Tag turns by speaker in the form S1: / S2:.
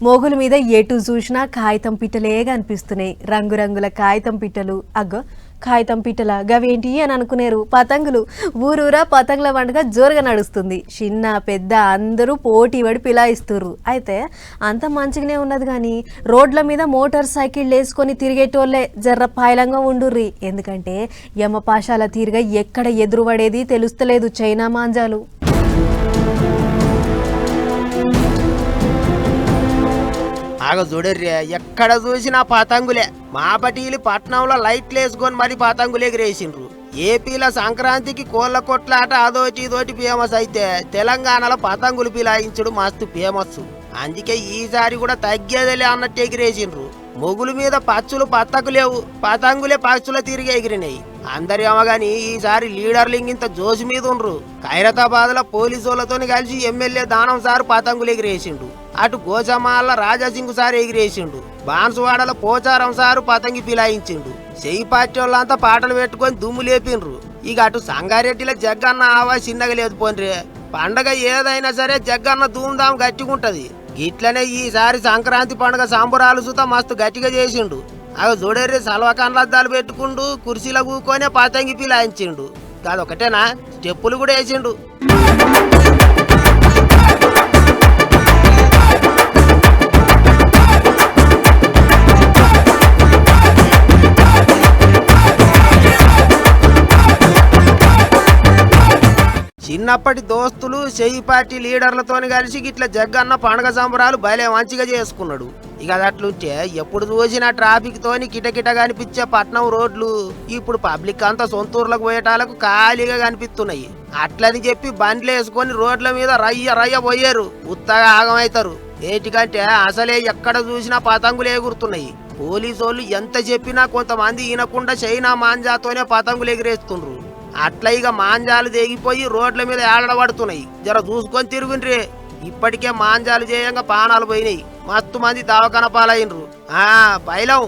S1: మోగుల మీద ఎటు చూసినా కాగితం పిట్టలే కనిపిస్తున్నాయి. రంగురంగుల కాగితం పిట్టలు. అగ్గో కాగితం పిట్టల గవేంటి అని అనుకునేరు. పతంగులు ఊరూరా పతంగుల పండుగ జోరుగా నడుస్తుంది. చిన్న పెద్ద అందరూ పోటీ పడి పిలాయిస్తుర్రు. అయితే అంత మంచిగానే ఉన్నది కానీ రోడ్ల మీద మోటార్ సైకిల్ వేసుకొని తిరిగేటోళ్ళే జర్ర పాయలంగా ఉండుర్రి. ఎందుకంటే యమపాశాల తీరుగా ఎక్కడ ఎదురుపడేది తెలుస్తలేదు. చైనా మాంజాలు
S2: చూడర్రే, ఎక్కడ చూసినా పతంగులే. మాపటీలు పట్నంలో లైట్లు వేసుకొని మరి పతంగులు ఎగిరేసిండ్రు. ఏపీలో సంక్రాంతికి కోళ్ల కొట్లాట అదోటి ఇదోటి ఫేమస్ అయితే తెలంగాణలో పతంగులు పిలాయించుడు మస్తు ఫేమస్. అందుకే ఈసారి కూడా తగ్గేదిలే అన్నట్టు ఎగిరేసిండ్రు. మొగుల మీద పచ్చులు పత్తకు లేవు, పతంగులే పచ్చుల తిరిగి ఎగిరినాయి. అందరేమో గాని ఈసారి లీడర్లు ఇంత జోషి మీద ఉండ్రు. ఖైరతాబాద్ లో పోలీసులతో కలిసి ఎమ్మెల్యే దానం సార్ పతంగులు ఎగిరేసిండు. అటు గోచమాల రాజాసింగ్ సార్ ఎగిరేసిండు. బాన్సువాడలో పోచారం సారు పతంగి పిలాయించిండు. చెయ్యి పార్టీ వాళ్ళంతా పాటలు పెట్టుకొని దుమ్ము లేపిండ్రు. ఇక అటు సంగారెడ్డిలో జగ్గన్న ఆవా చిన్నగా లేదు పోన్రే. పండగ ఏదైనా సరే జగ్గన్న ధూమ్ధాం గట్టిగుంటది. గిట్లనే ఈసారి సంక్రాంతి పండుగ సంబరాలు సుత మస్తు గట్టిగా చేసిండు. అవి చూడర్రి, సల్వకాన్లద్దాలు పెట్టుకుండు, కుర్చీలో కూకొని పతంగి పిలాయించిండు. అదొకటేనా, స్టెప్పులు కూడా వేసిండు. చిన్నప్పటి దోస్తులు చెయ్యి పార్టీ లీడర్లతో కలిసి గిట్ల జగ్గన్న పండుగ సంబరాలు భలే మంచిగా చేసుకున్నాడు. ఇక అట్లుంటే ఎప్పుడు చూసినా ట్రాఫిక్ తోని కిటకిట కనిపించే పట్నం రోడ్లు ఇప్పుడు పబ్లిక్ అంతా సొంతూర్లకు పోయేటాలకు ఖాళీగా కనిపిస్తున్నాయి. అట్లని చెప్పి బండ్లు వేసుకొని రోడ్ల మీద రయ్య రయ్య పోయారు. ఉత్తగా ఆగమవుతారు. ఏటికంటే అసలే ఎక్కడ చూసినా పతంగులు ఎగురుతున్నాయి. పోలీసోళ్ళు ఎంత చెప్పినా కొంతమంది వినకుండా చైనా మాంజాతోనే పతంగులు ఎగిరేస్తుండ్రు. అట్లా ఇక మాంజాలు తెగిపోయి రోడ్ల మీద ఏడబడుతున్నాయి. జర చూసుకొని తిరుగుండ్రి. ఇప్పటికే మాంజాలు చేయంగా పానాలు పోయినాయి. మస్తు మంది దవాఖాన పాలైనరు. పైలం